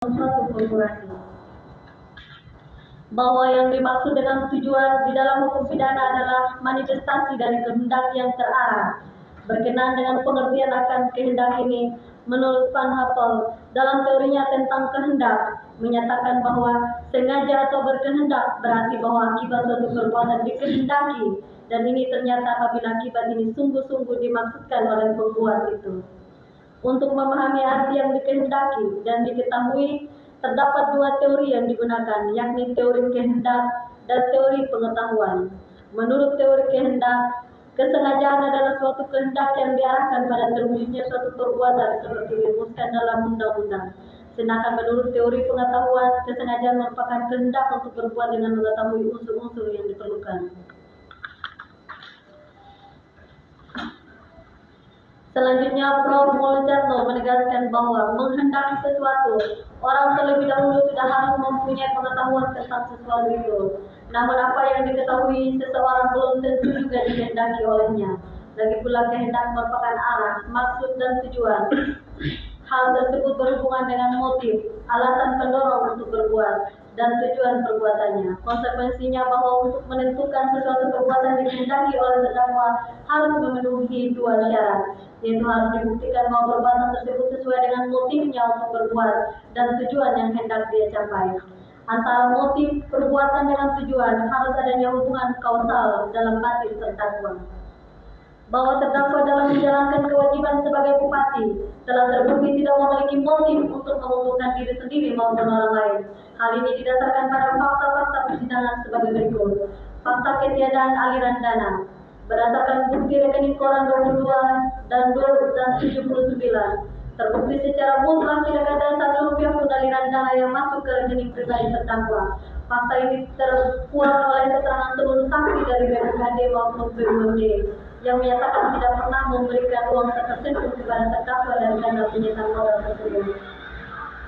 suatu korporasi. Bahwa yang dimaksud dengan tujuan di dalam hukum pidana adalah manifestasi dari kehendak yang terarah. Berkenaan dengan pengertian akan kehendak ini, menurut Van Happel, dalam teorinya tentang kehendak, menyatakan bahwa sengaja atau berkehendak berarti bahwa akibat suatu perbuatan dikehendaki, dan ini ternyata apabila akibat ini sungguh-sungguh dimaksudkan oleh pembuat itu. Untuk memahami arti yang dikehendaki dan diketahui, terdapat dua teori yang digunakan, yakni teori kehendak dan teori pengetahuan. Menurut teori kehendak, kesengajaan adalah suatu kehendak yang diarahkan pada terwujudnya suatu perbuatan seperti dirumuskan dalam undang-undang. Sedangkan menurut teori pengetahuan, kesengajaan merupakan kehendak untuk berbuat dengan mengetahui unsur-unsur yang diperlukan. Selanjutnya, Prof. Molchanno menegaskan bahwa menghendaki sesuatu, orang terlebih dahulu sudah harus mempunyai pengetahuan tentang sesuatu itu. Namun apa yang diketahui seseorang belum tentu juga dikehendaki olehnya. Lagi pula kehendak merupakan arah, maksud dan tujuan. Hal tersebut berhubungan dengan motif, alasan pendorong untuk berbuat, dan tujuan perbuatannya. Konsekuensinya bahwa untuk menentukan sesuatu perbuatan dikehendaki oleh terdakwa harus memenuhi dua syarat, yaitu harus dibuktikan bahwa perbuatan tersebut sesuai dengan motifnya untuk berbuat dan tujuan yang hendak dia capai. Antara motif perbuatan dengan tujuan harus adanya hubungan kausal dalam batin terdakwa. Bahwa terdakwa dalam menjalankan kewajiban sebagai bupati telah terbukti tidak memiliki motif untuk menguntungkan diri sendiri maupun orang lain. Hal ini didasarkan pada fakta-fakta persidangan sebagai berikut. Fakta ketiadaan aliran dana. Berdasarkan bukti rekening koran 22 dan 79, terbukti secara mutlak tidak ada satu rupiah pun aliran dana yang masuk ke rekening pribadi terdakwa. Fakta ini terkuat oleh keterangan seluruh saksi dari BPKD maupun BUMD yang menyatakan tidak pernah memberikan uang tertentu kepada terdakwa dari dana penyitaan modal tersebut.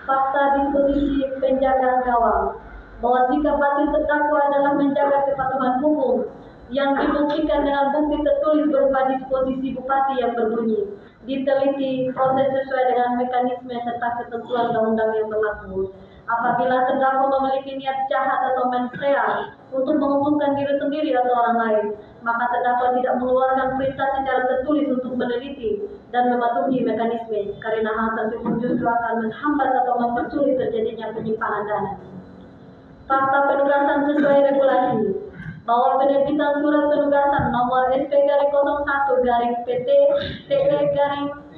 Fakta disposisi penjaga gawang, bahwa sikap batin terdakwa adalah menjaga kepatuhan hukum yang dibuktikan dengan bukti tertulis berupa disposisi bupati yang berbunyi diteliti proses sesuai dengan mekanisme serta ketentuan undang-undang yang berlaku. Apabila terdakwa memiliki niat jahat atau mens rea untuk menguntungkan diri sendiri atau orang lain, maka terdakwa tidak mengeluarkan perintah secara tertulis untuk meneliti dan mematuhi mekanisme, karena hal tersebut justru akan menghambat atau mempersulit terjadinya penyimpangan dana. Fakta penugasan sesuai regulasi, bahwa penerbitan surat penugasan nomor SP-01 PT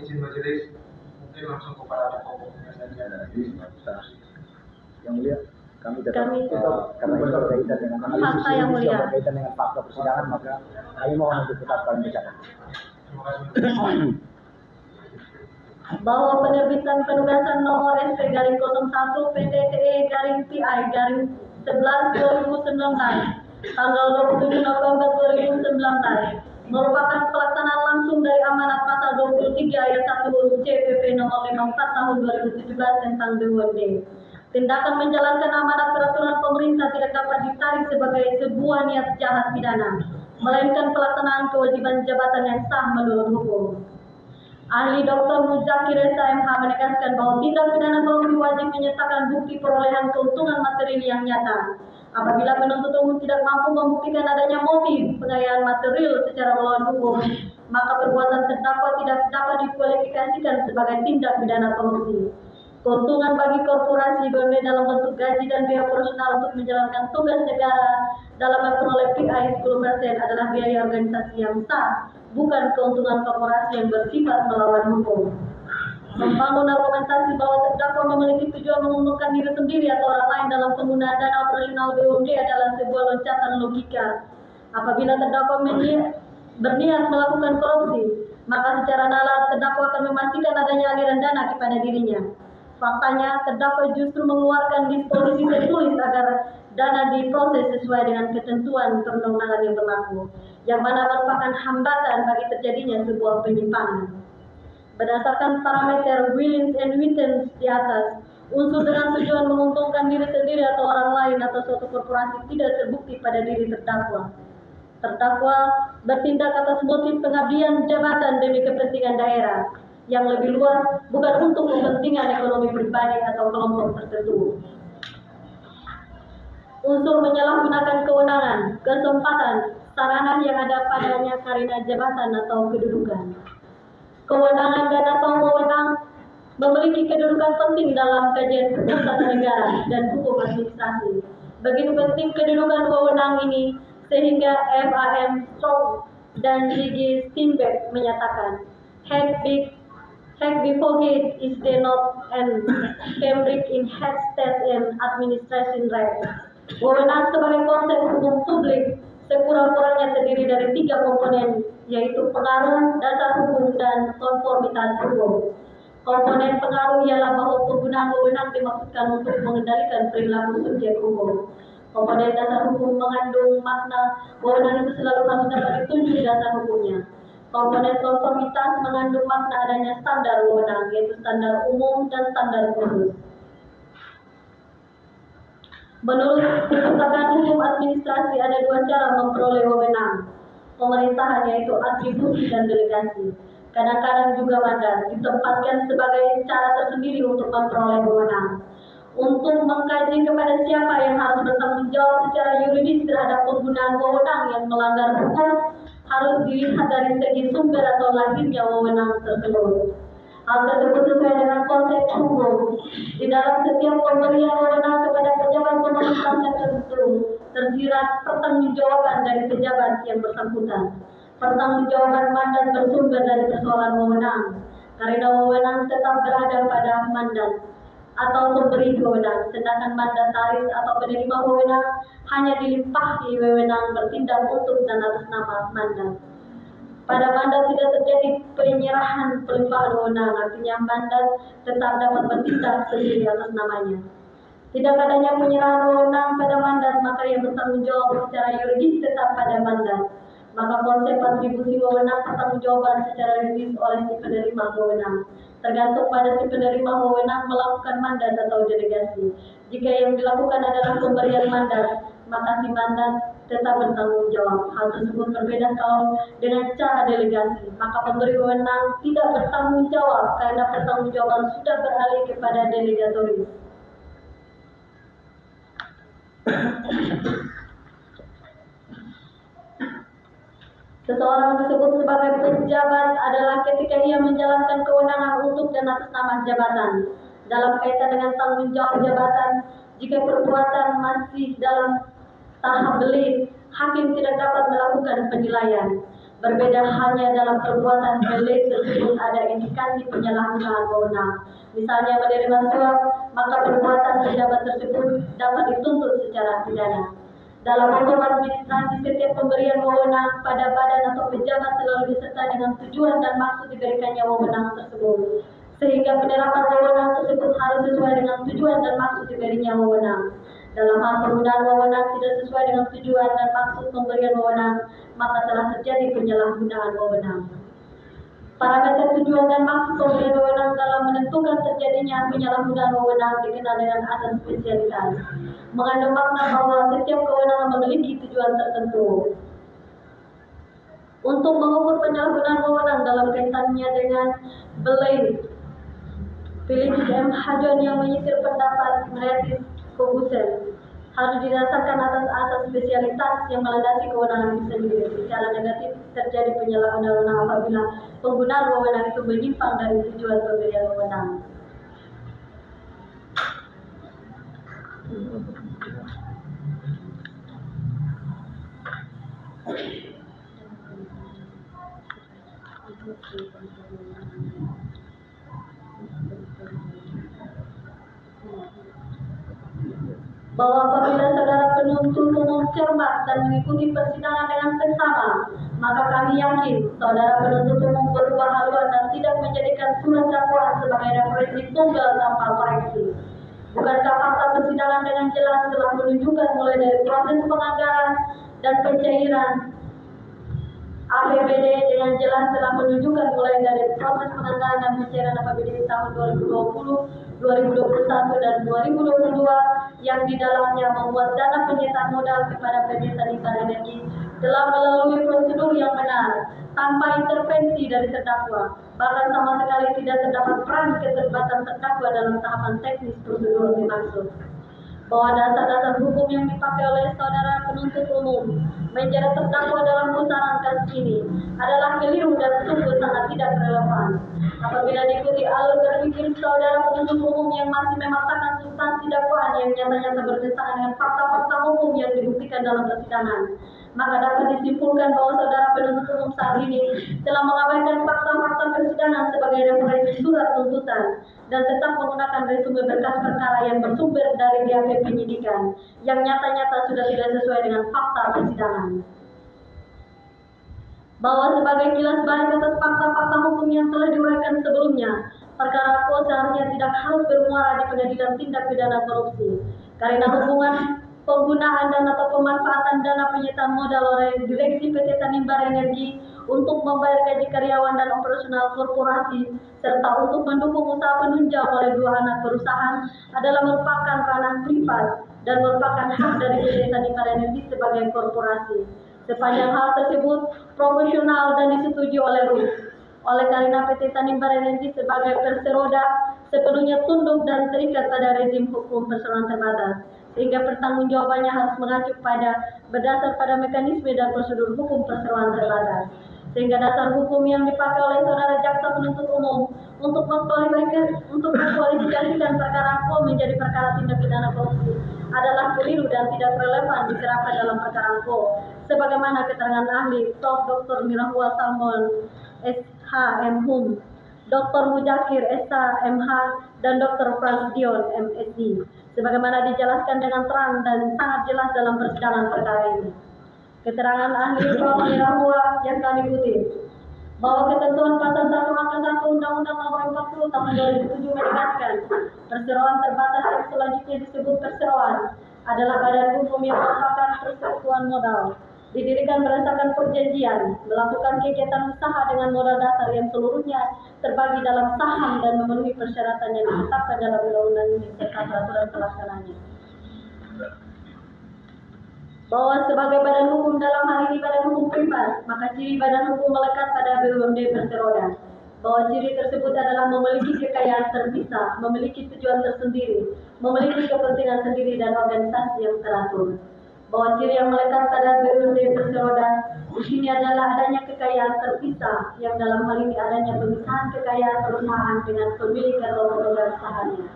izin majelis, mungkin langsung kepada pokoknya saja. Yang mulia, kami karena ini berkaitan dengan fakta yang mulia, berkaitan dengan fakta persidangan, maka kami mohon untuk tetap kami bicara. Bahwa penerbitan penugasan nomor SP-01 PT-TE-PI-11/2019 tanggal 27 November 2019 merupakan pelaksanaan langsung dari amanat pasal 23 ayat 1 CPP nomor 54 tahun 2017 tentang BUMD. Tindakan menjalankan amanat peraturan pemerintah tidak dapat ditarik sebagai sebuah niat jahat pidana, melainkan pelaksanaan kewajiban jabatan yang sah menurut hukum. Ahli Dr. Muzakir SMH menegaskan bahwa tindak pidana korupsi wajib menyertakan bukti perolehan keuntungan materi yang nyata. Apabila penuntut umum tidak mampu membuktikan adanya motif pengayaan material secara melawan hukum, maka perbuatan terdakwa tidak dapat dikualifikasikan sebagai tindak pidana korupsi. Keuntungan bagi korporasi BUMD dalam bentuk gaji dan biaya operasional untuk menjalankan tugas negara dalam memperoleh PI 10% adalah biaya organisasi yang sah, bukan keuntungan korporasi yang bersifat melawan hukum. Membangun argumentasi bahwa terdakwa memiliki tujuan menguntungkan diri sendiri atau orang lain dalam penggunaan dana operasional BUMD adalah sebuah loncatan logika. Apabila terdakwa berniat melakukan korupsi, maka secara nalar terdakwa akan memastikan adanya aliran dana kepada dirinya. Faktanya, terdakwa justru mengeluarkan disposisi tertulis agar dana diproses sesuai dengan ketentuan perundang-undangan yang berlaku, yang mana merupakan hambatan bagi terjadinya sebuah penyimpangan. Berdasarkan parameter Willens and Wittens di atas, unsur dengan tujuan menguntungkan diri sendiri atau orang lain atau suatu korporasi tidak terbukti pada diri terdakwa. Terdakwa bertindak atas motif pengabdian jabatan demi kepentingan daerah. yang lebih luas, bukan untuk kepentingan ekonomi pribadi atau kelompok tertentu. Unsur menyalahgunakan kewenangan, kesempatan, sarana yang ada padanya karena jabatan atau kedudukan. Kewenangan dan atau wewenang memiliki kedudukan penting dalam kajian hukum tata negara dan hukum administrasi. Begitu penting kedudukan wewenang ini sehingga FAM Strong dan G.G. Steinbeck menyatakan, Hack before gate is the not and Cambridge in head state and administration rights. Wewenang sebagai konsep hukum publik sekurang-kurangnya terdiri dari 3 komponen, yaitu pengaruh, dasar hukum, dan konformitas hukum. Komponen pengaruh ialah bahwa penggunaan wewenang dimaksudkan untuk mengendalikan perilaku subjek hukum. Komponen dasar hukum mengandung makna wewenang itu selalu harus dapat ditunjuk dasar hukumnya. Komponen konformitas mengandung makna adanya standar wewenang, yaitu standar umum dan standar khusus. Menurut Perpustakaan Hukum Administrasi ada 2 cara memperoleh wewenang pemerintahan, yaitu atribusi dan delegasi. Kadang-kadang juga mandat ditempatkan sebagai cara tersendiri untuk memperoleh wewenang. Untuk mengkaji kepada siapa yang harus bertanggung jawab secara yuridis terhadap penggunaan wewenang yang melanggar hukum, harus dilihat dari segi sumber atau lahirnya wewenang tersebut. Hal tersebut sesuai dengan konsep hukum. Di dalam setiap pemberian wewenang kepada pejabat pemerintah tertentu, tersirat pertanggungjawaban dari pejabat yang bersangkutan. Pertanggungjawaban mandat bersumber dari persoalan wewenang, karena wewenang tetap berada pada mandat atau pemberi wewenang, sedangkan mandataris atau penerima wewenang hanya dilimpahi wewenang bertindak untuk dan atas nama mandat. Pada mandat tidak terjadi penyerahan pelimpahan wewenang, artinya mandat tetap dapat bertindak sendiri atas namanya. Tidak adanya penyerahan wewenang pada mandat, maka yang bertanggung jawab secara yuridis tetap pada mandat. Maka konsep atribusi wewenang pertanggungjawaban secara yuridis oleh si penerima wewenang, tergantung pada si penerima wewenang melakukan mandat atau delegasi. Jika yang dilakukan adalah pemberian mandat, maka si mandat tetap bertanggung jawab. Hal tersebut berbeda kalau dengan cara delegasi, maka pemberi wewenang tidak bertanggung jawab karena pertanggungjawaban sudah beralih kepada delegatoris. Seseorang disebut sebagai pejabat adalah ketika ia menjalankan kewenangan untuk dan atas nama jabatan. Dalam kaitan dengan tanggung jawab jabatan, jika perbuatan masih dalam tahap delik, hakim tidak dapat melakukan penilaian. Berbeda halnya dalam perbuatan delik tersebut ada indikasi penyalahgunaan wewenang. Misalnya menerima suap, maka perbuatan pejabat tersebut dapat dituntut secara pidana. Dalam hukum administrasi, setiap pemberian wewenang pada badan atau pejabat selalu disertai dengan tujuan dan maksud diberikannya wewenang tersebut. Sehingga penerapan wewenang tersebut harus sesuai dengan tujuan dan maksud diberinya wewenang. Dalam hal penggunaan wewenang tidak sesuai dengan tujuan dan maksud pemberian wewenang, maka telah terjadi penyalahgunaan wewenang. Parameter tujuan dan maksud pemberian wewenang dalam menentukan terjadinya penyalahgunaan wewenang dikenal dengan asas spesialitas. Mengandung makna bahwa setiap kewenangan memiliki tujuan tertentu. Untuk mengukur penyalahgunaan wewenang dalam kaitannya dengan Blaine, Philip M. Hajon yang menyitir pendapat Meredith Ferguson harus didasarkan atas asas spesialitas yang melandasi kewenangan itu sendiri. Secara negatif terjadi penyalahgunaan wewenang apabila penggunaan wewenang itu menyimpang dari tujuan pemberian wewenang. Bahwa apabila saudara penuntut umum cermat dan mengikuti persidangan dengan seksama, maka kami yakin saudara penuntut umum berubah haluan dan tidak menjadikan surat dakwaan sebagai referensi tunggal tanpa koreksi. Bukankah fakta persidangan dengan jelas telah menunjukkan mulai dari proses penganggaran dan pencairan APBD dengan jelas telah menunjukkan mulai dari proses penganggaran dan pencairan APBD di tahun 2020, 2021, dan 2022 yang di dalamnya membuat dana penyertaan modal kepada PT Tanimbar Energi telah melalui prosedur yang benar tanpa intervensi dari terdakwa. Bahkan sama sekali tidak terdapat peran keterlibatan terdakwa dalam tahapan teknis prosedur dimaksud. Bahwa dasar-dasar hukum yang dipakai oleh saudara penuntut umum menjerat terdakwa dalam pusaran kasus ini adalah keliru dan sungguh sangat tidak relevan. Apabila diikuti alur berpikir saudara penuntut umum yang masih mematahkan substansi dakwaan yang nyata-nyata bertentangan dengan fakta-fakta hukum yang dibuktikan dalam persidangan, maka dapat disimpulkan bahwa saudara penuntut umum saat ini telah mengabaikan fakta-fakta persidangan sebagai referensi surat tuntutan dan tetap menggunakan resume berkas perkara yang bersumber dari BAP penyidikan yang nyata-nyata sudah tidak sesuai dengan fakta persidangan. Bahwa sebagai kilas balik atas fakta-fakta hukum yang telah diuraikan sebelumnya, perkara Ko seharusnya tidak harus bermuara di pengadilan tindak pidana korupsi karena hubungan penggunaan dan atau pemanfaatan dana penyertaan modal oleh Direksi PT Tanimbar Energi untuk membayar gaji karyawan dan operasional korporasi serta untuk mendukung usaha penunjang oleh dua anak perusahaan adalah merupakan ranah privat dan merupakan hak dari PT Tanimbar Energi sebagai korporasi. Sepanjang hal tersebut profesional dan disetujui oleh RUS. Oleh karena PT Tanimbar Energi sebagai perseroda sepenuhnya tunduk dan terikat pada rezim hukum perseroan terbatas, sehingga pertanggungjawabannya harus mengacu berdasar pada mekanisme dan prosedur hukum perseroan terbatas. Sehingga dasar hukum yang dipakai oleh saudara jaksa penuntut umum untuk mengkualifikasikan perkara Ko menjadi perkara tindak pidana korupsi adalah keliru dan tidak relevan diterapkan dalam perkara Ko, sebagaimana keterangan ahli Prof. Dr. Mirahua Salmon, SH.M.Hum, Dr. Mujakir SH.M.H, dan Dr. Frans Dion, MSc, sebagaimana dijelaskan dengan terang dan sangat jelas dalam persidangan perkara ini. Keterangan ahli Prof. Mirahua yang kami kutip, bahwa ketentuan pasal 1 angka 1 Undang-Undang Nomor 40 Tahun 2007 menegaskan perseroan terbatas yang selanjutnya disebut perseroan adalah badan hukum yang merupakan persekutuan modal, didirikan berdasarkan perjanjian, melakukan kegiatan usaha dengan modal dasar yang seluruhnya terbagi dalam saham dan memenuhi persyaratan yang ditetapkan dalam undang-undang ini serta peraturan pelaksananya. Bahwa sebagai badan hukum dalam hal ini badan hukum privat, maka ciri badan hukum melekat pada BUMD perseroda. Bahwa ciri tersebut adalah memiliki kekayaan terpisah, memiliki tujuan tersendiri, memiliki kepentingan sendiri dan organisasi yang teratur. Bahwa ciri yang melekat pada BUMD perseroda di sini adalah adanya kekayaan terpisah, yang dalam hal ini adanya pemisahan kekayaan perusahaan dengan pemilik atau pemegang sahamnya.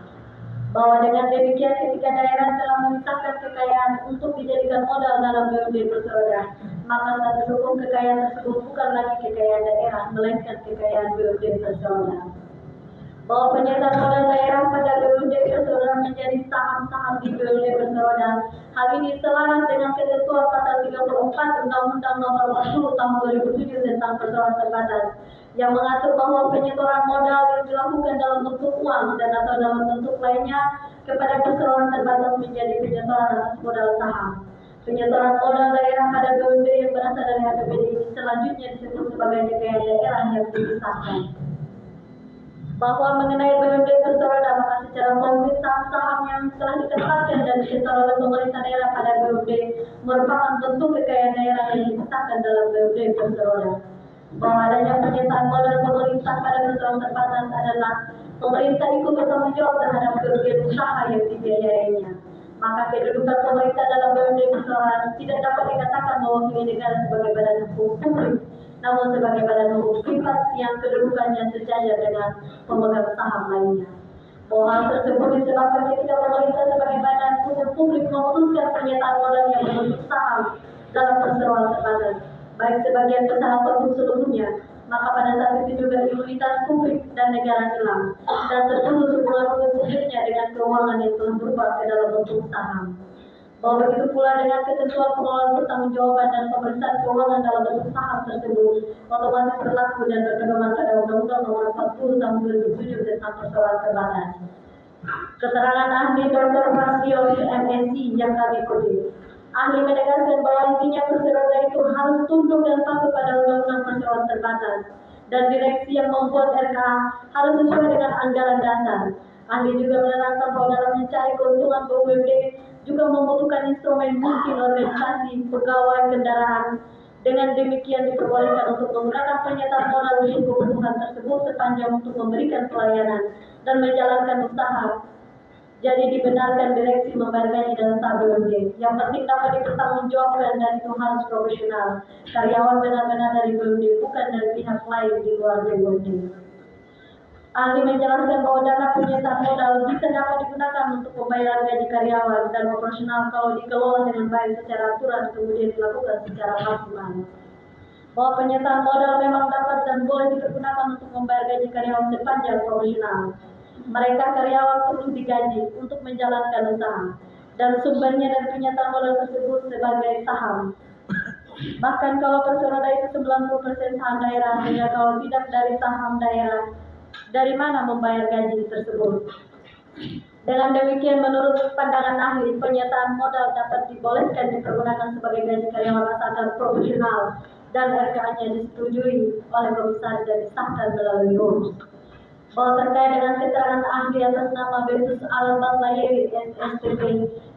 Bahwa dengan demikian ketika daerah telah memisahkan kekayaan untuk dijadikan modal dalam BUMD perseroda, maka status hukum kekayaan tersebut bukan lagi kekayaan daerah, melainkan kekayaan BUMD perseroda. Bahwa penyertaan modal daerah pada BUMD perseroda menjadi saham-saham di BUMD perseroda. Hal ini selaras dengan ketentuan pasal 34 Undang-Undang Nomor 40 Tahun 2007 tentang perseroan terbatas, yang mengatur bahwa penyetoran modal yang dilakukan dalam bentuk uang dan atau dalam bentuk lainnya kepada perseroan terbatas menjadi penyetoran atas modal saham. Penyetoran modal daerah pada BUMD yang berasal dari APBD ini selanjutnya disebut sebagai kekayaan daerah yang dipisahkan. Bahwa mengenai BUMD perseroda, maka secara konkret saham-saham yang telah ditetapkan dan disetor oleh pemerintah daerah pada BUMD merupakan bentuk kekayaan daerah yang dipisahkan dalam BUMD perseroda. Bahwa adanya penyertaan modal pemerintah pada perseroan terbatas adalah pemerintah ikut bertanggung jawab terhadap kerugian usaha yang dibiayainya. Maka kedudukan pemerintah dalam BUMD perseroan tidak dapat dikatakan mewakili negara sebagai badan hukum publik, namun sebagai badan hukum privat yang kedudukannya sejajar dengan pemegang saham lainnya. Bahwa hal tersebut disebabkan ketika pemerintah sebagai badan hukum publik memutuskan penyertaan modal yang berbentuk saham dalam perseroan terbatas, baik sebagian besar ataupun seluruhnya, maka pada saat itu juga imunitas publik dan negara hilang dan terputus hubungan hukum publiknya dengan keuangan yang telah berubah ke dalam bentuk saham. Bahwa begitu pula dengan ketentuan pengelolaan pertanggungjawaban dan pemeriksaan keuangan dalam bentuk saham tersebut otomatis berlaku dan berpedoman pada Undang-Undang Nomor 40 Tahun 2007 tentang perseroan terbatas. Keterangan ahli Dr. Frans Dion, MSc, yang kami kutip, Ahli menegaskan bahwa intinya perseroda itu harus tunduk dan patuh pada undang-undang perseroan terbatas dan direksi yang membuat RKA harus sesuai dengan anggaran dasar. Ahli juga menerangkan bahwa dalam mencari keuntungan BUMD juga membutuhkan instrumen mungkin organisasi pegawai kendaraan. Dengan demikian diperbolehkan untuk menggunakan pernyataan modal untuk kebutuhan tersebut sepanjang untuk memberikan pelayanan dan menjalankan usaha. Jadi dibenarkan direksi membayar gaji dalam tahap BUMD. Yang penting dapat dipertanggungjawabkan dan itu harus profesional. Karyawan benar-benar dari BUMD, bukan dari pihak lain di luar BUMD. Ahli menjelaskan bahwa dana penyertaan modal bisa dapat digunakan untuk pembayaran gaji karyawan dan operasional kalau dikelola dengan baik secara aturan kemudian dilakukan secara maksimal. Bahwa penyertaan modal memang dapat dan boleh dipergunakan untuk membayar gaji karyawan sepanjang profesional. Mereka karyawan perlu digaji untuk menjalankan usaha dan sumbernya dari penyertaan modal tersebut sebagai saham. Bahkan kalau perseroda itu 90% saham daerah, hingga kalau tidak dari saham daerah, dari mana membayar gaji tersebut? Dengan demikian, menurut pandangan ahli, penyertaan modal dapat dibolehkan dipergunakan sebagai gaji karyawan asalkan profesional dan RKA-nya disetujui oleh komisaris dan disahkan melalui RUMS. Bahwa terkait dengan keterangan ahli atas nama Betus Alam Batlayeri SSTP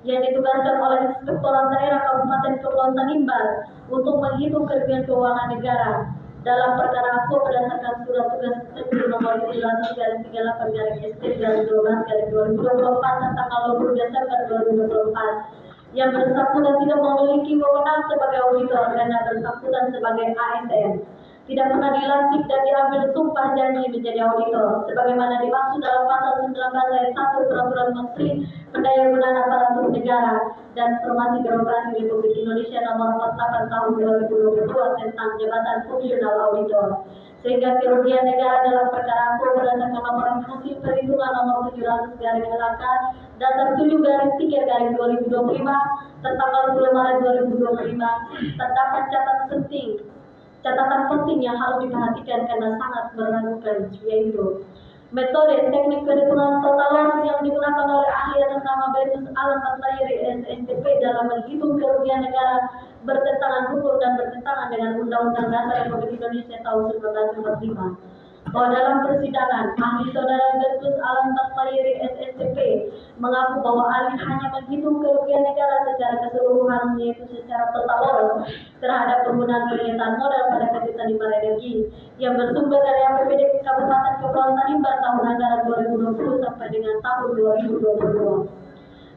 yang ditugaskan oleh Inspektorat Daerah Kabupaten Kepulauan Tanimbar untuk menghitung kerugian keuangan negara dalam perkara aku berdasarkan surat tugas tertib nomor 700-ST-12-2024 tanggal 20 Desember 2024 yang bersangkutan tidak memiliki wewenang sebagai auditor karena bersangkutan sebagai ASN tidak pernah dilantik dan diambil sumpah janji menjadi auditor sebagaimana dimaksud dalam pasal 19 ayat 1 Peraturan Menteri Pendayagunaan Aparatur Negara dan Informasi Birokrasi Republik Indonesia nomor 48 tahun 2022 tentang jabatan fungsional auditor, sehingga kerugian negara dalam perkara aku berdasarkan laporan hasil perhitungan nomor 700/LK datar 7/3/2025 tertanggal 10 Maret 2025 terdapat catatan penting yang harus diperhatikan karena sangat meragukan, yaitu metode teknik perhitungan total loss yang digunakan oleh ahli atas nama Betus Alam Batlayeri SSTP dalam menghitung kerugian negara bertentangan hukum dan bertentangan dengan Undang-Undang Dasar Republik Indonesia tahun 1945. Bahwa dalam persidangan, ahli saudara Betus Alam Batlayeri SSTP mengaku bahwa ahli hanya menghitung kerugian negara secara keseluruhan, yaitu secara total loss terhadap penggunaan penyertaan modal pada PT Tanimbar Energi yang bersumber dari APBD Kabupaten Kepulauan Tanimbar tahun anggaran 2020 sampai dengan tahun 2022.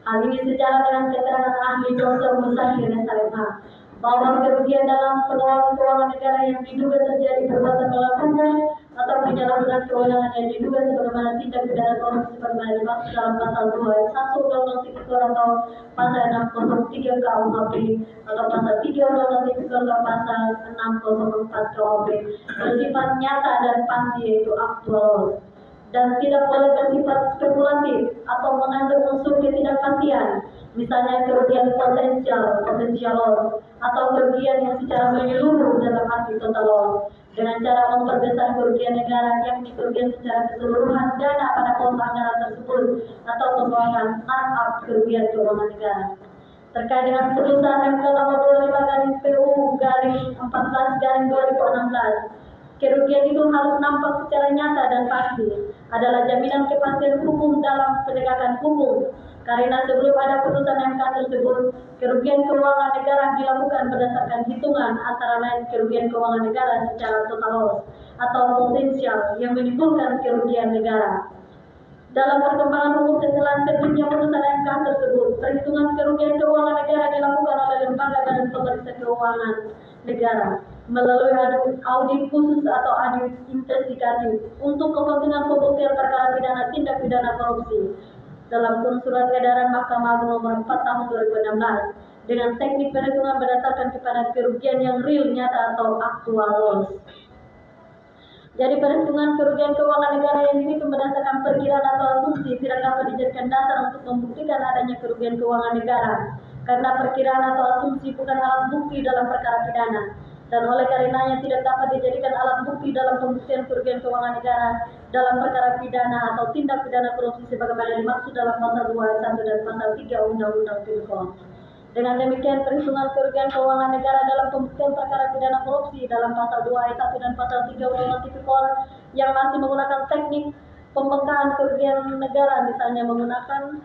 Hal ini sejalan dengan keterangan ahli Dr. Musafir SMH bahwa kerugian dalam pengelolaan keuangan negara yang diduga terjadi perbuatan melawan hukum atau penyalahgunaan kewenangan yang diduga sebagaimana tindak pidana korupsi sebagaimana dimaksud dalam pasal 2 ayat 1 Undang-Undang Tipikor atau pasal 603 KUHP atau pasal 3 Undang-Undang Tipikor atau pasal 604 KUHP bersifat nyata dan pasti, yaitu aktual dan tidak boleh bersifat spekulatif atau mengandung unsur ketidakpastian, misalnya kerugian potensial loss atau kerugian yang secara menyeluruh dalam arti total loss dengan cara memperbesar kerugian negara, yakni kerugian secara keseluruhan dana pada pos anggaran tersebut atau pembuangan markup kerugian keuangan negara. Terkait dengan putusan MK nomor 25/PU/14/2016, kerugian itu harus nampak secara nyata dan pasti, adalah jaminan kepastian hukum dalam penegakan hukum. Karena sebelum ada putusan MK tersebut, kerugian keuangan negara dilakukan berdasarkan hitungan antara lain kerugian keuangan negara secara total loss atau potensial yang menimbulkan kerugian negara. Dalam perkembangan hukum setelah terbitnya putusan MK tersebut, perhitungan kerugian keuangan negara dilakukan oleh lembaga badan pemeriksa keuangan negara melalui audit khusus atau audit investigatif untuk kepentingan pembuktian perkara pidana tindak pidana korupsi dalam surat edaran Mahkamah Agung nomor 4 tahun 2016 dengan teknik perhitungan berdasarkan kepada kerugian yang real, nyata atau aktual loss. Jadi perhitungan kerugian keuangan negara yang dihitung berdasarkan perkiraan atau asumsi tidak dapat dijadikan dasar untuk membuktikan adanya kerugian keuangan negara karena perkiraan atau asumsi bukan alat bukti dalam perkara pidana dan oleh karenanya tidak dapat dijadikan alat bukti dalam pembuktian kerugian keuangan negara dalam perkara pidana atau tindak pidana korupsi sebagaimana dimaksud dalam pasal 2 ayat 1 dan pasal 3 Undang-Undang Tipikor. Dengan demikian, perhitungan kerugian keuangan negara dalam pembuktian perkara pidana korupsi dalam pasal 2 ayat 1 dan pasal 3 Undang-Undang Tipikor yang masih menggunakan teknik pembengkakan kerugian negara, misalnya menggunakan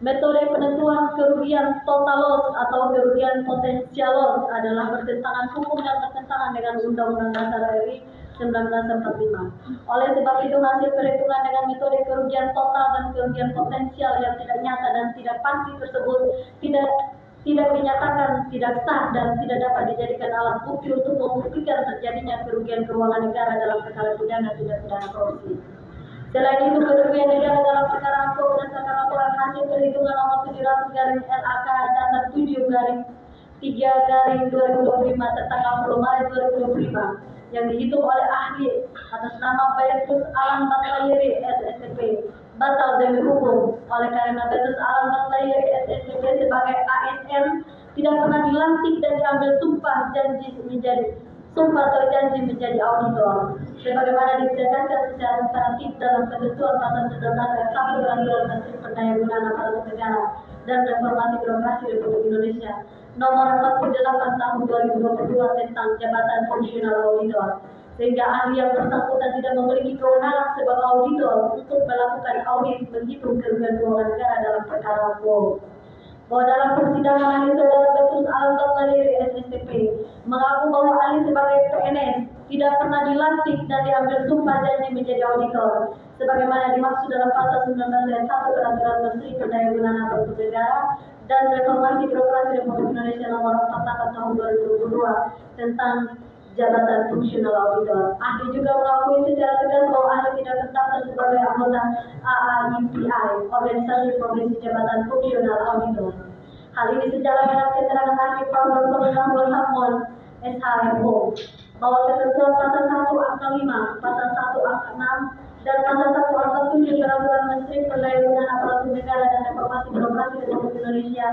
metode penentuan kerugian total loss atau kerugian potensial loss, adalah bertentangan hukum dan bertentangan dengan Undang-Undang Dasar RI 1945. Oleh sebab itu, hasil perhitungan dengan metode kerugian total dan kerugian potensial yang tidak nyata dan tidak pasti tersebut tidak dinyatakan tidak sah dan tidak dapat dijadikan alat bukti untuk membuktikan terjadinya kerugian keuangan negara dalam perkara pidana tindak pidana korupsi. Selain itu, kerugian negara dalam perkara angka berdasarkan laporan hasil perhitungan nomor 700 garing LAK Dasar 7 garing 3 garing 2025 tanggal 10 Maret 2025 yang dihitung oleh ahli atas nama Beatus Alan Batlayeri SSP batal demi hukum. Oleh karena Beatus Alan Batlayeri SSP sebagai ASN tidak pernah dilantik dan diambil sumpah atau janji menjadi auditor sebagaimana ditegaskan secara imperatif dalam ketentuan pasal 19 ayat 1 Peraturan Menteri Pendayagunaan Aparatur Negara dan Reformasi Birokrasi Republik Indonesia nomor 48 tahun 2022 tentang jabatan fungsional auditor, sehingga ahli yang bersangkutan tidak memiliki kewenangan sebagai auditor untuk melakukan audit menghitung kerugian keuangan negara dalam perkara hukum. Bahwa dalam persidangan ahli saudara Beatus Alan Batlayeri SSP mengaku bahwa ahli sebagai PNS tidak pernah dilantik dan diambil sumpah janji menjadi auditor sebagaimana dimaksud dalam pasal 19 ayat 1 Peraturan Menteri Pendayagunaan Aparatur Negara dan Reformasi Birokrasi Republik Indonesia nomor 48 tahun 2022 tentang jabatan fungsional auditor. Ahli juga mengakui secara tegas bahwa ahli tidak terdaftar sebagai anggota AAIPI, Organisasi Profesi Jabatan Fungsional Auditor. Hal ini sejalan dengan keterangan ahli Prof. Dr. Nahmul Hamon, SHMO, bahwa ketentuan pasal 1 angka 5, pasal 1 angka 6, dan pasal 1 angka 7 Peraturan Menteri Pendayagunaan Aparatur Negara dan Reformasi Birokrasi Republik Indonesia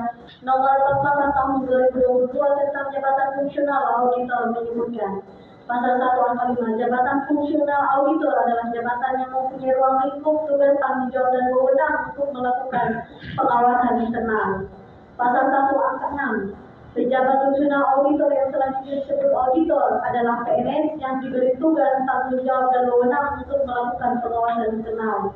nomor 48 tahun 2022 tentang jabatan fungsional auditor menyebutkan pasal 1 angka 5, jabatan fungsional auditor adalah jabatan yang mempunyai ruang lingkup, tugas, tanggung jawab dan wewenang untuk melakukan pengawasan internal. Pasal 1 angka 6, pejabat fungsional auditor yang selanjutnya disebut auditor adalah PNS yang diberi tugas, tanggung jawab dan wewenang untuk melakukan pengawasan internal.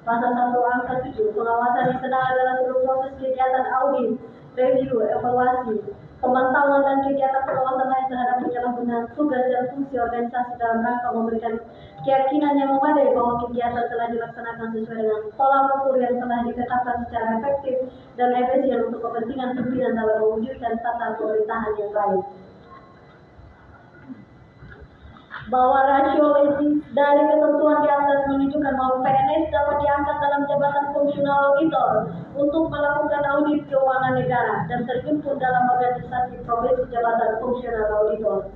Pasal 1 angka 7, pengawasan internal adalah seluruh proses kegiatan audit, review, evaluasi, pemantauan dan kegiatan pengawasan lain terhadap penyalahgunaan tugas dan fungsi organisasi dalam rangka memberikan keyakinan yang memadai bahwa kegiatan telah dilaksanakan sesuai dengan pola ukur yang telah ditetapkan secara efektif dan efisien untuk kepentingan pimpinan dalam mewujudkan tata pemerintahan yang baik. Bahwa rasio logis dari ketentuan di atas menunjukkan bahwa PNS dapat diangkat dalam jabatan fungsional auditor untuk melakukan audit keuangan negara dan terhimpun dalam organisasi profesi jabatan fungsional auditor.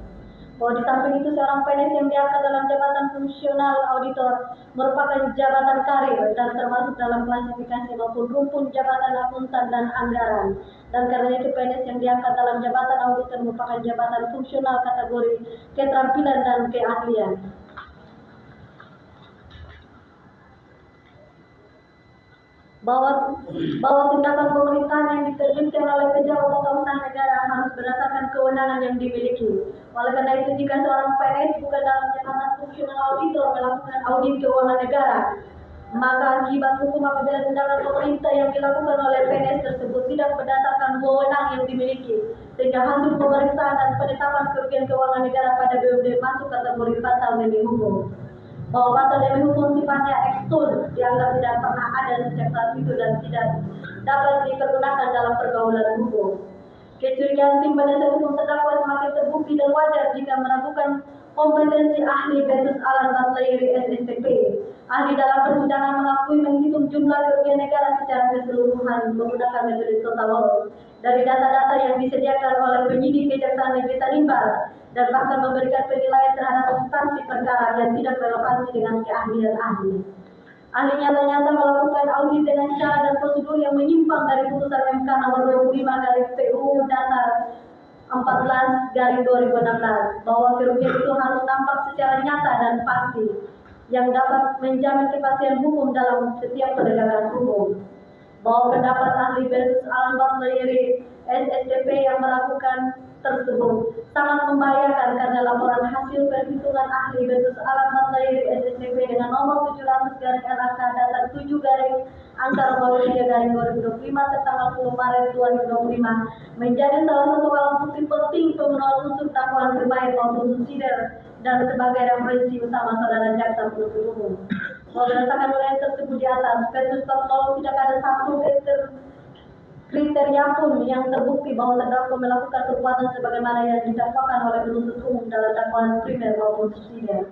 Bahwa di samping itu seorang PNS yang diangkat dalam jabatan fungsional auditor merupakan jabatan karir dan termasuk dalam klasifikasi maupun rumpun jabatan akuntan dan anggaran. Dan karena itu PNS yang diangkat dalam jabatan auditor merupakan jabatan fungsional kategori keterampilan dan keahlian. Bahwa tindakan pemerintahan yang diterjunkan oleh pejabat atau usaha negara harus berdasarkan kewenangan yang dimiliki. Oleh karena itu, jika seorang PNS bukan dalam jabatan fungsional auditor melakukan audit keuangan negara, maka akibat hukum apabila tindakan pemerintah yang dilakukan oleh PNS tersebut tidak berdasarkan wewenang yang dimiliki, sehingga hasil pemeriksaan dan penetapan kerugian keuangan negara pada BUMD masuk kategori batal demi hukum. Bahwa batal demi hukum sifatnya ekstun, dianggap tidak pernah ada sejak saat itu dan tidak dapat dipergunakan dalam pergaulan hukum. Kecurigaan tim penasihat hukum terdakwa semakin terbukti dan wajar jika meragukan kompetensi ahli Beatus Alan Batlayeri SSP. Ahli dalam persidangan mengakui menghitung jumlah kerugian negara secara keseluruhan menggunakan metode total loss dari data-data yang disediakan oleh penyidik Kejaksaan Negeri Tanjung Barat dan bahkan memberikan penilaian terhadap substansi perkara yang tidak relevansi dengan keahlian ahli. Ahli nyata-nyata melakukan audit dengan cara dan prosedur yang menyimpang dari putusan MK nomor 25 garing PU Dasar 14/2016 bahwa kerugian itu harus tampak secara nyata dan pasti yang dapat menjamin kepastian hukum dalam setiap penegakan hukum. bahwa pendapat ahli Bertus Alam Batlayeri SSDP yang melakukan tersebut sangat membahayakan karena laporan hasil perhitungan ahli Bertus Alam Batlayeri SSDP dengan nomor 700 garing LAK datar 7 garing angka 23 garing 2025 tanggal 10 Maret 2025 menjadi salah satu alat bukti penting pemenuhan unsur dakwaan bermain maupun subsidiar dan sebagai referensi utama saudara jaksa penuntut umum. Berdasarkan nilai tersebut di atas, Bertus Bartolo tidak ada satu kriteria pun yang terbukti bahwa terdakwa melakukan perbuatan sebagaimana yang didakwakan oleh penuntut umum dalam dakwaan primer maupun subsidiar.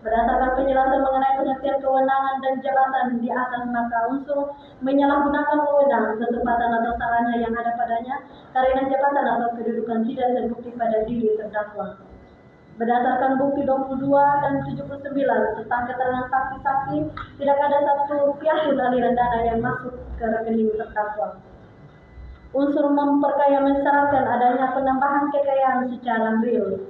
Berdasarkan penjelasan mengenai pengertian kewenangan dan jabatan di atas, maka unsur menyalahgunakan wewenang, kesempatan atau sarana yang ada padanya karena jabatan atau kedudukan tidak terbukti pada diri terdakwa. Berdasarkan bukti 22 dan 79 tentang keterangan saksi-saksi, tidak ada satu rupiah pun aliran dana yang masuk ke rekening terdakwa. Unsur memperkaya mensyaratkan adanya penambahan kekayaan secara real.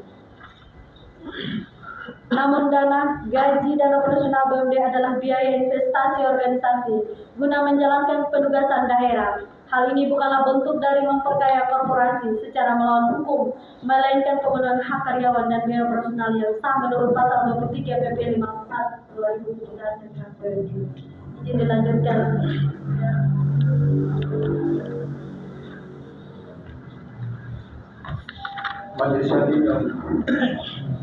Namun dana gaji dan operasional BUMD adalah biaya investasi organisasi guna menjalankan penugasan daerah. Hal ini bukanlah bentuk dari memperkaya korporasi secara melawan hukum, melainkan pemenuhan hak karyawan dan biaya operasional yang sah menurut pasal 23 PP 54/2003. Izin dilanjutkan. Majelis Hakim yang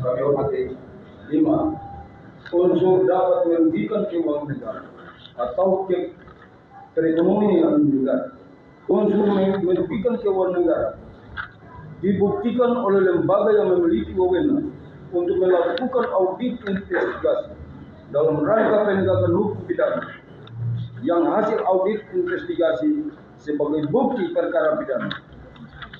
kami hormati, 5. Unsur dapat merugikan keuangan negara atau perekonomian negara. Unsur merugikan keuangan negara dibuktikan oleh lembaga yang memiliki wewenang untuk melakukan audit investigasi dalam rangka penegakan hukum pidana, yang hasil audit investigasi sebagai bukti perkara pidana.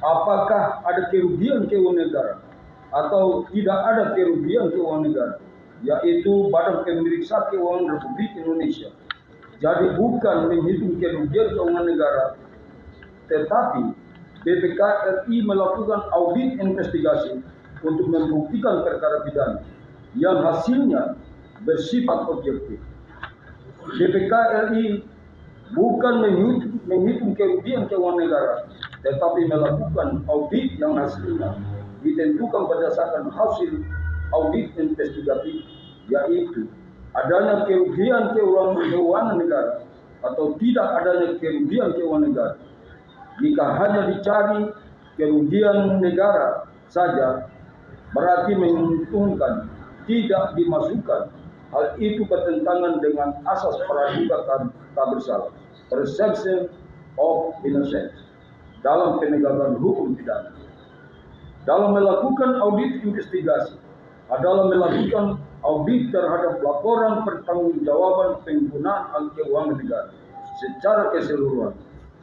Apakah ada kerugian keuangan negara atau tidak ada kerugian keuangan negara, yaitu Badan Pemeriksa Keuangan Republik Indonesia. Jadi bukan menghitung kerugian keuangan negara, tetapi BPK RI melakukan audit investigasi untuk membuktikan perkara pidana yang hasilnya bersifat objektif. BPK RI bukan menghitung kerugian keuangan negara, tetapi melakukan audit yang hasilnya ditentukan berdasarkan hasil audit investigatif, yaitu adanya kerugian keuangan negara atau tidak adanya kerugian keuangan negara. Jika hanya dicari kerugian negara saja, berarti menguntungkan, tidak dimasukkan. Hal itu bertentangan dengan asas praduga tak bersalah, presumption of innocence, dalam penegakan hukum pidana. Dalam melakukan audit investigasi adalah melakukan audit terhadap laporan pertanggungjawaban penggunaan keuangan negara secara keseluruhan,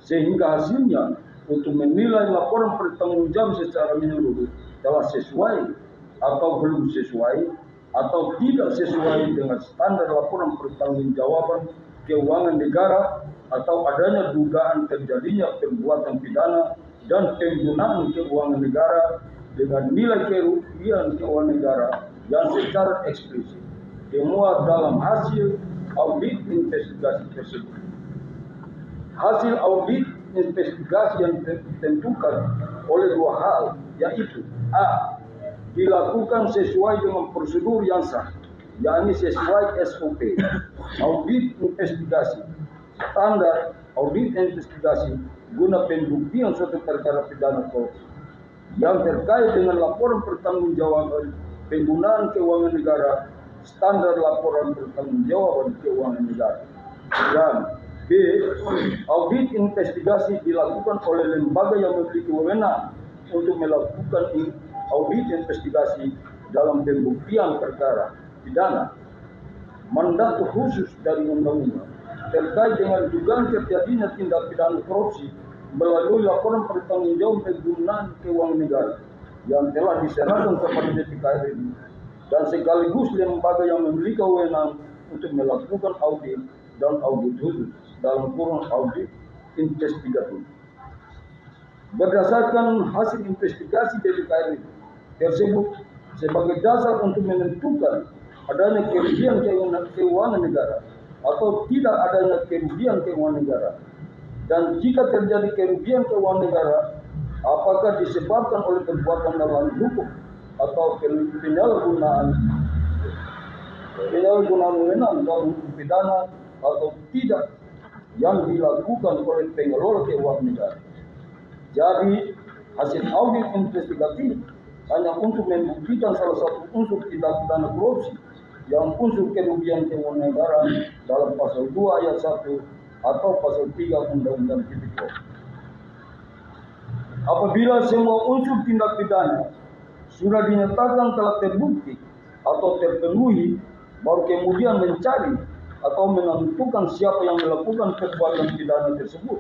sehingga hasilnya untuk menilai laporan pertanggungjawaban secara menyeluruh telah sesuai atau belum sesuai atau tidak sesuai dengan standar laporan pertanggungjawaban keuangan negara, atau adanya dugaan terjadinya perbuatan pidana dan penggunaan keuangan negara dengan nilai kerugian keuangan negara yang secara eksplisit dimuat dalam hasil audit investigasi tersebut. Hasil audit investigasi yang ditentukan oleh dua hal, yaitu a. dilakukan sesuai dengan prosedur yang sah, yakni sesuai SOP audit investigasi, standar audit investigasi guna pembuktian suatu perkara pidana korupsi yang terkait dengan laporan pertanggungjawaban penggunaan keuangan negara, standar laporan pertanggungjawaban keuangan negara. Dan B. audit investigasi dilakukan oleh lembaga yang memiliki wewenang untuk melakukan audit investigasi dalam pembuktian perkara pidana. Mandat khusus dari undang-undang terkait dengan dugaan terjadinya tindak pidana korupsi melalui laporan pertanggungjawaban penggunaan keuangan negara yang telah diserahkan kepada BPK RI dan sekaligus lembaga yang memiliki wewenang untuk melakukan audit dan audit khusus dalam kurun audit investigatif. Berdasarkan hasil investigasi BPK RI tersebut sebagai dasar untuk menentukan adanya kerugian keuangan negara atau tidak adanya kerugian keuangan negara, Dan jika terjadi kerugian keuangan negara, apakah disebabkan oleh perbuatan melawan hukum atau penyalahgunaan wewenang dalam hukum pidana atau tidak yang dilakukan oleh pengelola keuangan negara. Jadi, hasil audit investigatif hanya untuk membuktikan salah satu unsur tindak pidana korupsi yang unsur kerugian keuangan negara dalam pasal 2 ayat 1 atau pasal 3 Undang-Undang Tipikor. Apabila semua unsur tindak pidana sudah dinyatakan telah terbukti atau terpenuhi, baru kemudian mencari atau menentukan siapa yang melakukan perbuatan pidana tersebut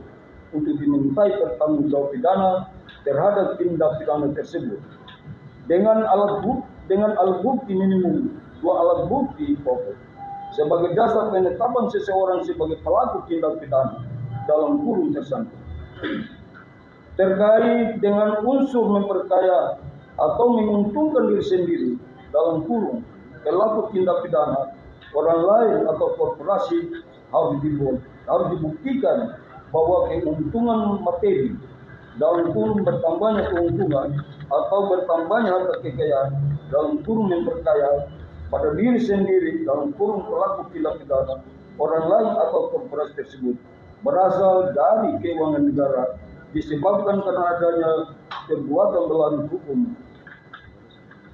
untuk dimintai pertanggungjawab pidana terhadap tindak pidana tersebut. Dengan alat bukti minimum 2 alat bukti pokok sebagai dasar penetapan seseorang sebagai pelaku tindak pidana dalam kurung tersangka. Terkait dengan unsur memperkaya atau menguntungkan diri sendiri dalam kurung pelaku tindak pidana orang lain atau korporasi harus dibuktikan bahwa keuntungan materi dalam kurung bertambahnya keuntungan atau bertambahnya harta kekayaan dalam kurung memperkaya pada diri sendiri dalam kurung pelaku tindak pidana orang lain atau korporasi tersebut berasal dari keuangan negara disebabkan karena adanya perbuatan melawan hukum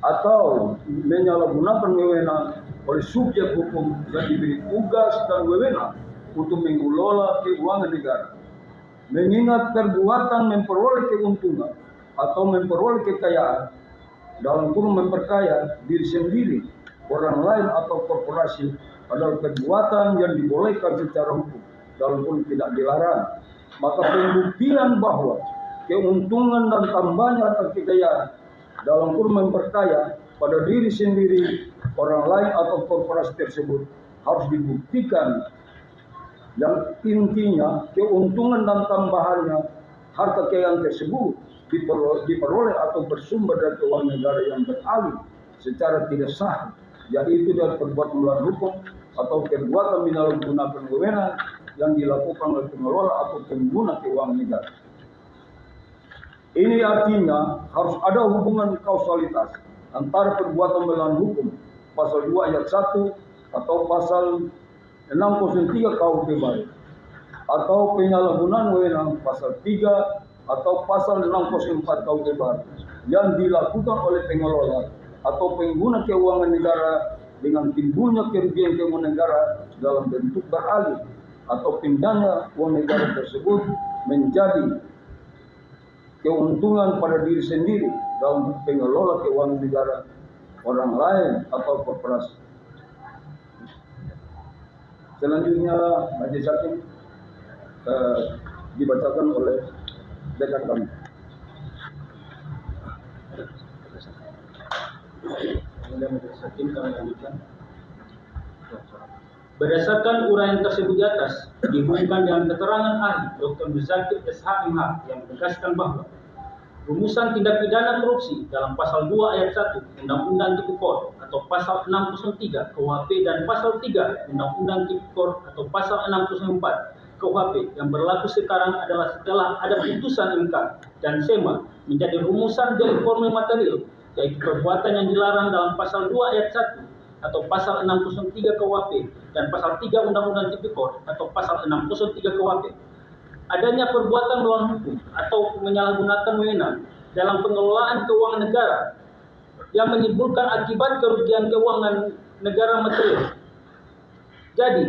atau menyalahgunakan wewenang oleh subjek hukum yang diberi tugas dan wewenang untuk mengelola keuangan negara. Mengingat perbuatan memperoleh keuntungan atau memperoleh kekayaan dalam kurung memperkaya diri sendiri, orang lain atau korporasi adalah perbuatan yang dibolehkan secara hukum dalam kurung tidak dilarang. Maka pembuktian bahwa keuntungan dan tambahnya harta kekayaan dalam kurung memperkaya pada diri sendiri, orang lain atau korporasi tersebut harus dibuktikan. Yang intinya keuntungan dan tambahannya harta kekayaan tersebut diperoleh atau bersumber dari keuangan negara yang beralih secara tidak sah, yaitu dari perbuatan melawan hukum atau perbuatan menyalahgunakan wewenang yang dilakukan oleh pengelola atau pengguna keuangan negara. Ini artinya harus ada hubungan kausalitas antara perbuatan melawan hukum pasal 2 ayat 1 atau pasal 603 KUHP baru atau penyalahgunaan wewenang pasal 3 atau pasal 604 KUHP baru yang dilakukan oleh pengelola atau pengguna keuangan negara dengan timbulnya kerugian keuangan negara dalam bentuk beralih atau pindahnya uang negara tersebut menjadi keuntungan pada diri sendiri dalam pengelola keuangan negara orang lain atau korporasi. Selanjutnya majelis hakim dibacakan oleh dekan kami. Kemudian majelis hakim kami lanjutkan. Berdasarkan uraian tersebut di atas, dihubungkan dengan keterangan ahli Dr. Muzakir SHMH yang menegaskan bahwa rumusan tindak pidana korupsi dalam pasal 2 ayat 1 Undang-Undang Tipikor atau pasal 63 KUHP dan pasal 3 Undang-Undang Tipikor atau pasal 64 KUHP yang berlaku sekarang adalah setelah ada putusan MK dan SEMA menjadi rumusan delik formil material, yaitu perbuatan yang dilarang dalam pasal 2 ayat 1 atau pasal 63 KUHP dan pasal 3 Undang-Undang Tipikor atau pasal 63 KUHP. Adanya perbuatan melawan hukum atau menyalahgunakan wewenang dalam pengelolaan keuangan negara yang menimbulkan akibat kerugian keuangan negara material. Jadi,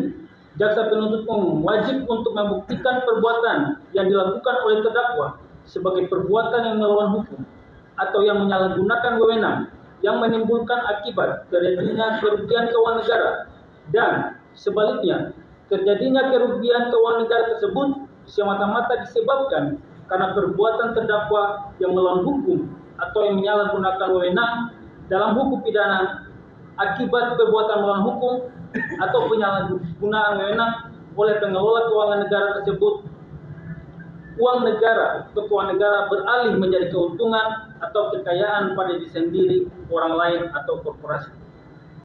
jaksa penuntut umum wajib untuk membuktikan perbuatan yang dilakukan oleh terdakwa sebagai perbuatan yang melawan hukum atau yang menyalahgunakan wewenang yang menimbulkan akibat terjadinya kerugian keuangan negara, dan sebaliknya terjadinya kerugian keuangan negara tersebut semata-mata disebabkan karena perbuatan terdakwa yang melawan hukum atau yang menyalahgunakan wewenang dalam hukum pidana akibat perbuatan melawan hukum atau penyalahgunaan wewenang oleh pengelola keuangan negara tersebut. Uang negara atau keuangan negara beralih menjadi keuntungan atau kekayaan pada diri sendiri, orang lain atau korporasi.